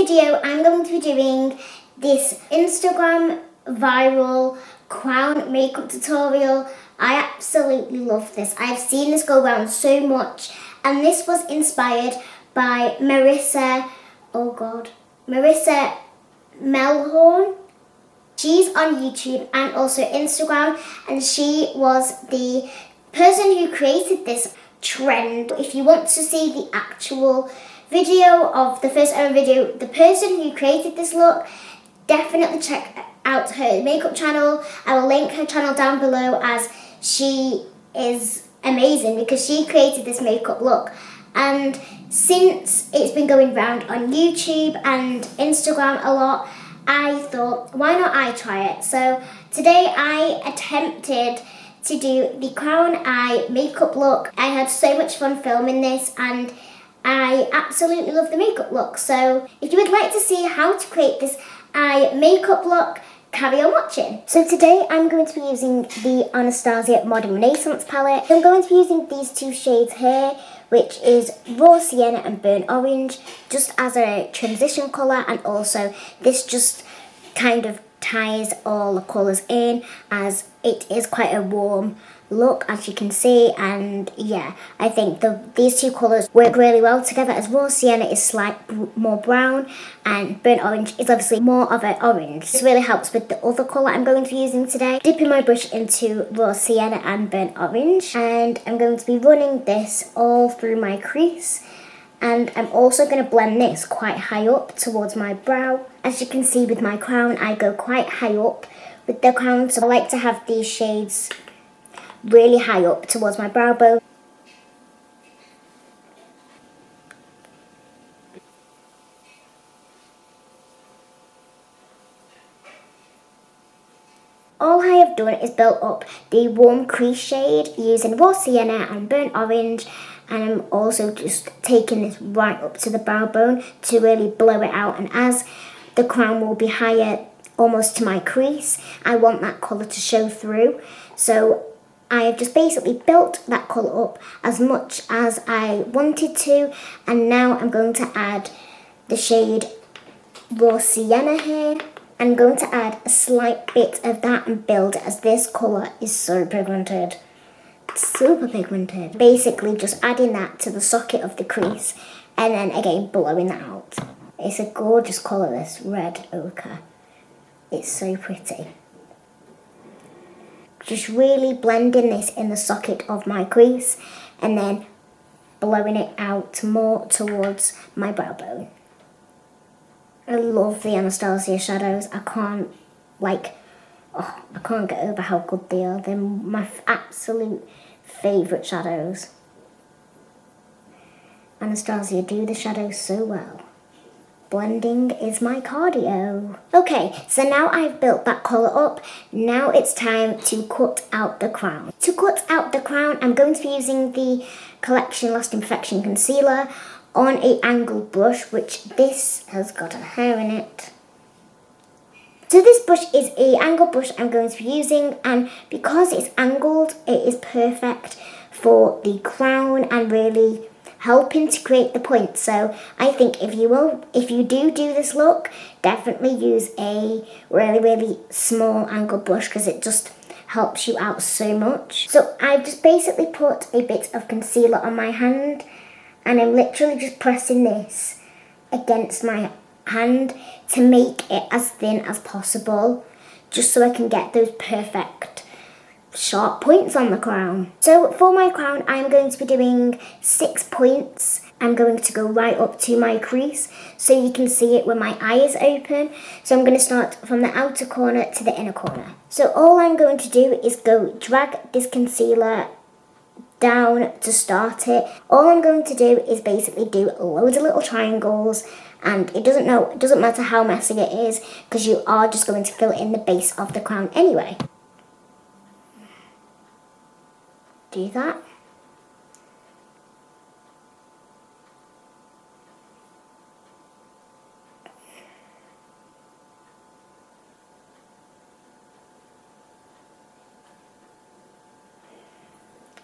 video, I'm going to be doing this Instagram viral crown makeup tutorial. I absolutely love this. I've seen this go around so much, and this was inspired by Marissa Melhorn. She's on YouTube and also Instagram, and she was the person who created this trend. If you want to see the actual video of the first ever video, the person who created this look, definitely check out her makeup channel. I will link her channel down below, as she is amazing because she created this makeup look. And since it's been going around on YouTube and Instagram a lot, I thought, why not I try it? So today I attempted to do the crown eye makeup look. I had so much fun filming this, and I absolutely love the makeup look. So if you would like to see how to create this eye makeup look, carry on watching. So today I'm going to be using the Anastasia Modern Renaissance palette. I'm going to be using these two shades here, which is Raw Sienna and Burnt Orange, just as a transition colour, and also this just kind of ties all the colours in, as it is quite a warm look, as you can see. And yeah, I think these two colours work really well together, as Raw Sienna is slightly more brown and Burnt Orange is obviously more of an orange. This really helps with the other colour I'm going to be using today. Dipping my brush into Raw Sienna and Burnt Orange, and I'm going to be running this all through my crease. And I'm also going to blend this quite high up towards my brow. As you can see with my crown, I go quite high up with the crown, so I like to have these shades really high up towards my brow bone. All I have done is built up the warm crease shade using Raw Sienna and Burnt Orange, and I'm also just taking this right up to the brow bone to really blow it out. And as the crown will be higher almost to my crease, I want that colour to show through. So I have just basically built that colour up as much as I wanted to, and now I'm going to add the shade Raw Sienna here. I'm going to add a slight bit of that and build it, as this colour is so pigmented. Super pigmented. Basically just adding that to the socket of the crease, and then again blowing that out. It's a gorgeous colour, this red ochre. It's so pretty. Just really blending this in the socket of my crease and then blowing it out more towards my brow bone. I love the Anastasia shadows. I can't get over how good they are. They're my absolute favourite shadows. Anastasia do the shadows so well. Blending is my cardio. Okay, so now I've built that colour up. Now it's time to cut out the crown. To cut out the crown, I'm going to be using the Collection Lasting Perfection Concealer on an angled brush, which this has got a hair in it. So this brush is an angled brush I'm going to be using, and because it's angled, it is perfect for the crown and really helping to create the point. So I think if you do this look, definitely use a really small angled brush, because it just helps you out so much. So I've just basically put a bit of concealer on my hand, and I'm literally just pressing this against my hand to make it as thin as possible, just so I can get those perfect sharp points on the crown. So for my crown, I'm going to be doing 6 points. I'm going to go right up to my crease so you can see it when my eye is open. So I'm going to start from the outer corner to the inner corner. So all I'm going to do is drag this concealer down to start it. All I'm going to do is basically do loads of little triangles, and it doesn't matter how messy it is, because you are just going to fill in the base of the crown anyway. Do that.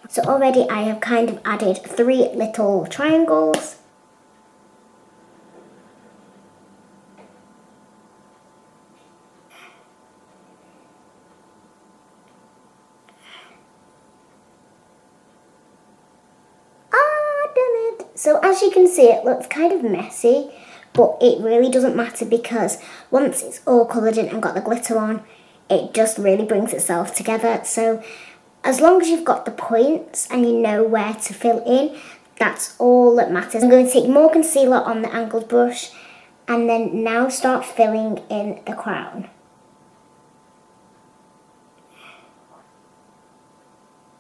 So already I have kind of added 3 little triangles. So as you can see, it looks kind of messy, but it really doesn't matter because once it's all coloured in and got the glitter on, it just really brings itself together. So as long as you've got the points and you know where to fill in, that's all that matters. I'm going to take more concealer on the angled brush and then now start filling in the crown.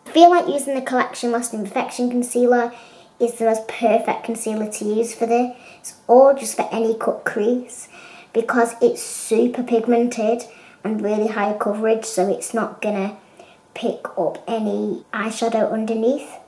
I feel like using the Collection Lasting Perfection concealer is the most perfect concealer to use for this, or just for any cut crease, because it's super pigmented and really high coverage, so it's not gonna pick up any eyeshadow underneath.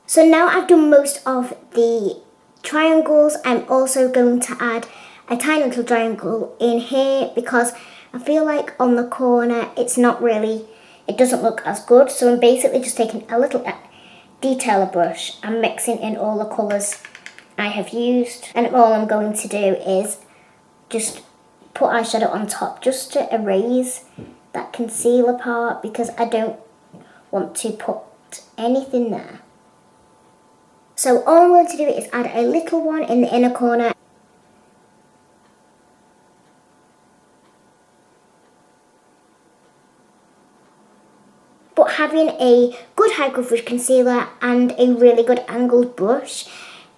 So now I've done most of the triangles, I'm also going to add a tiny little triangle in here because I feel like on the corner it doesn't look as good. So I'm basically just taking a little detailer brush and mixing in all the colours I have used. And all I'm going to do is just put eyeshadow on top just to erase that concealer part because I don't want to put anything there. So all I'm going to do is add a little one in the inner corner. But having a good high coverage concealer and a really good angled brush,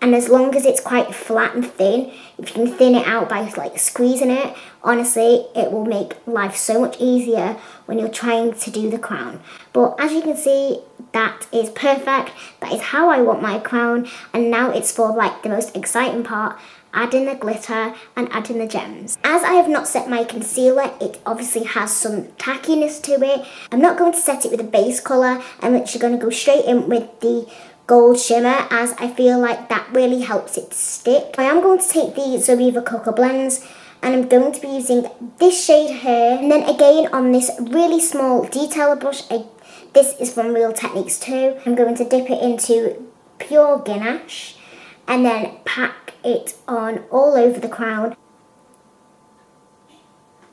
and as long as it's quite flat and thin, if you can thin it out by like squeezing it, honestly it will make life so much easier when you're trying to do the crown. But as you can see, that is perfect. That is how I want my crown, and now it's for like the most exciting part, adding the glitter and adding the gems. As I have not set my concealer, it obviously has some tackiness to it. I'm not going to set it with a base colour. I'm literally going to go straight in with the gold shimmer, as I feel like that really helps it to stick. I am going to take the Zoeva Cocoa Blends and I'm going to be using this shade here, and then again on this really small detailer brush, this is from Real Techniques too. I'm going to dip it into pure Ganache and then pack it on all over the crown.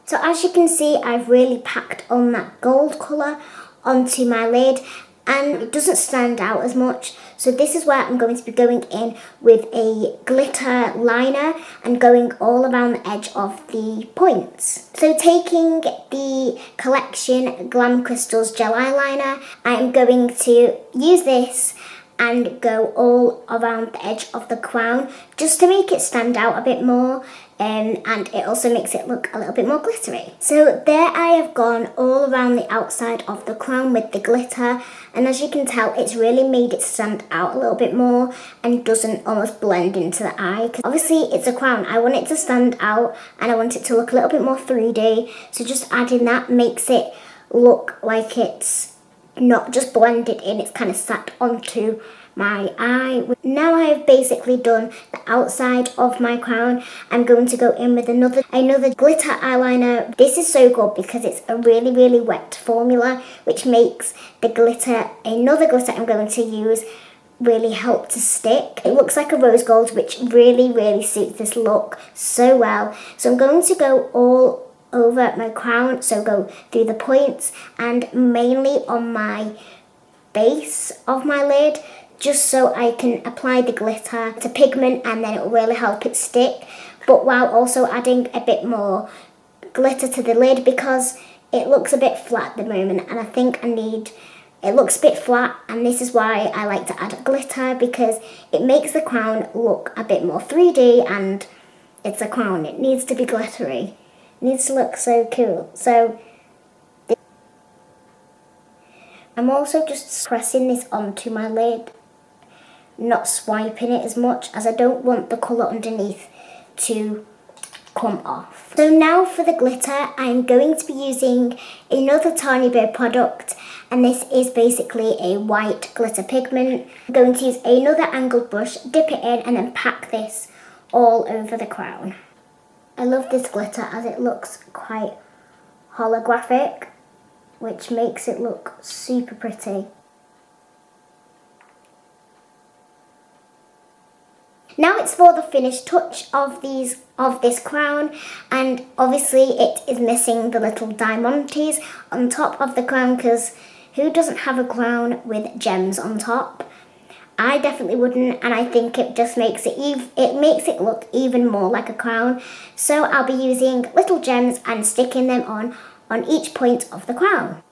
So as you can see, I've really packed on that gold colour onto my lid and it doesn't stand out as much. So this is where I'm going to be going in with a glitter liner and going all around the edge of the points. So taking the Collection Glam Crystals Gel Eyeliner, I'm going to use this and go all around the edge of the crown just to make it stand out a bit more, and it also makes it look a little bit more glittery. So there I have gone all around the outside of the crown with the glitter, and as you can tell it's really made it stand out a little bit more and doesn't almost blend into the eye, because obviously it's a crown, I want it to stand out and I want it to look a little bit more 3D, so just adding that makes it look like it's not just blended in, it's kind of sat onto my eye. Now I have basically done the outside of my crown, I'm going to go in with another glitter eyeliner. This is so good because it's a really wet formula, which makes the glitter, another glitter I'm going to use, really help to stick. It looks like a rose gold, which really suits this look so well. So I'm going to go all over my crown, so go through the points and mainly on my base of my lid, just so I can apply the glitter to pigment and then it will really help it stick, but while also adding a bit more glitter to the lid because it looks a bit flat at the moment and I think it looks a bit flat, and this is why I like to add glitter, because it makes the crown look a bit more 3D, and it's a crown, it needs to be glittery. It needs to look so cool. So I'm also just pressing this onto my lid, not swiping it as much, as I don't want the colour underneath to come off. So now for the glitter, I'm going to be using another Tanya Burr product, and this is basically a white glitter pigment. I'm going to use another angled brush, dip it in and then pack this all over the crown. I love this glitter as it looks quite holographic, which makes it look super pretty. Now it's for the finished touch of this crown, and obviously it is missing the little diamantes on top of the crown because who doesn't have a crown with gems on top? I definitely wouldn't, and I think it just makes it look even more like a crown. So I'll be using little gems and sticking them on each point of the crown.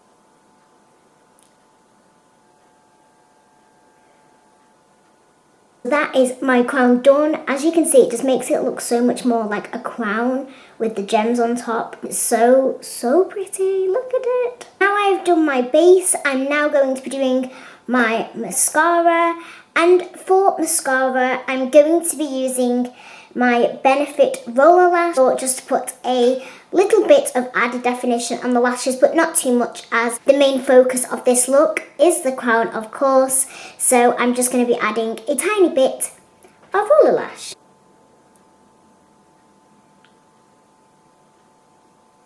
That is my crown done. As you can see, it just makes it look so much more like a crown with the gems on top. It's so pretty. Look at it. Now I've done my base, I'm now going to be doing my mascara. And for mascara, I'm going to be using my Benefit Rollerlash, or just to put a little bit of added definition on the lashes, but not too much, as the main focus of this look is the crown, of course. So I'm just going to be adding a tiny bit of Rollerlash.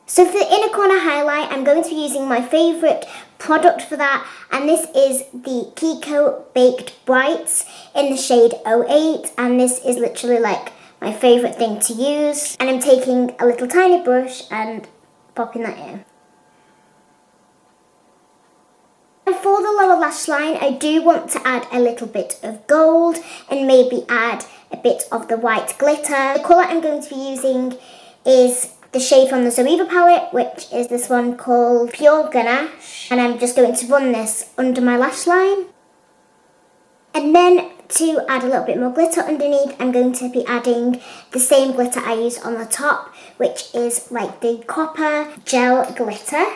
So for the inner corner highlight, I'm going to be using my favourite product for that, and this is the Kiko Baked Brights in the shade 08, and this is literally like my favourite thing to use. And I'm taking a little tiny brush and popping that in. And for the lower lash line, I do want to add a little bit of gold and maybe add a bit of the white glitter. The colour I'm going to be using is the shade from the Zoeva palette, which is this one called Pure Ganache. And I'm just going to run this under my lash line. And then to add a little bit more glitter underneath, I'm going to be adding the same glitter I used on the top, which is like the copper gel glitter.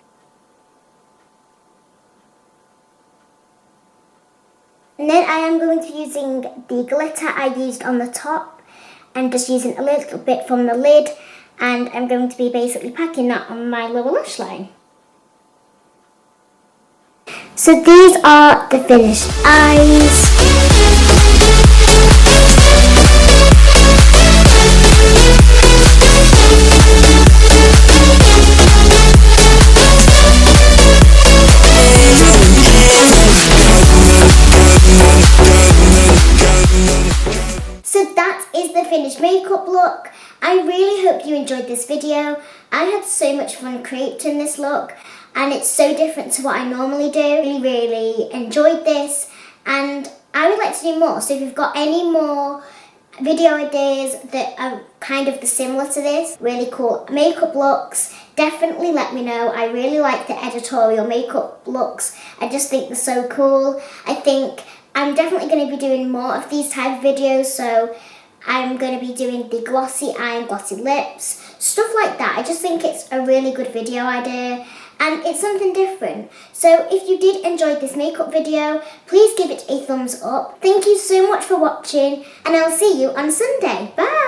And then I am going to be using the glitter I used on the top and just using a little bit from the lid, and I'm going to be basically packing that on my lower lash line. So these are the finished eyes. So that is the finished makeup look. I really hope you enjoyed this video. I had so much fun creating this look, and it's so different to what I normally do. Really enjoyed this, and I would like to do more. So if you've got any more video ideas that are kind of similar to this, really cool makeup looks, definitely let me know. I really like the editorial makeup looks. I just think they're so cool. I think I'm definitely going to be doing more of these type of videos, so I'm going to be doing the glossy eye and glossy lips, stuff like that. I just think it's a really good video idea, and it's something different. So if you did enjoy this makeup video, please give it a thumbs up. Thank you so much for watching, and I'll see you on Sunday. Bye!